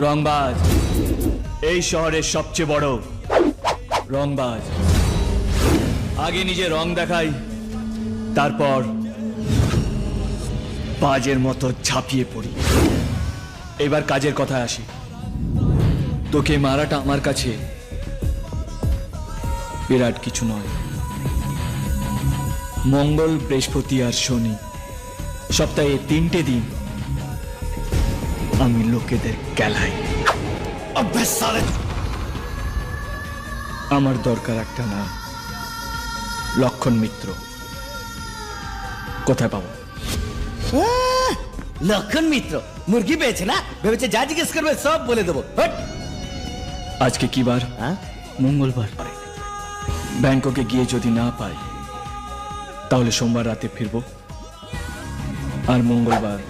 রংবাজ এই শহরের সবচেয়ে বড় রংবাজ। আগে নিজে রং দেখাই, তারপর বাজের মতো ঝাঁপিয়ে পড়ি। এবার কাজের কথায় আসি। তোকে মারাটা আমার কাছে বিরাট কিছু নয়। মঙ্গল, বৃহস্পতি আর শনি, সপ্তাহে 3টে দিন আমি লোকেদের গেলাই। আমার দরকার একটা নাম, লক্ষণ মিত্র। কোথায় পাবো? লক্ষণ মিত্র মুরগি পেয়েছে না, ভেবেছে যা জিজ্ঞেস করবে সব বলে দেবো। আজকে কি বার? মঙ্গলবার। ব্যাংককে গিয়ে যদি না পাই তাহলে সোমবার রাতে ফিরবো, আর মঙ্গলবার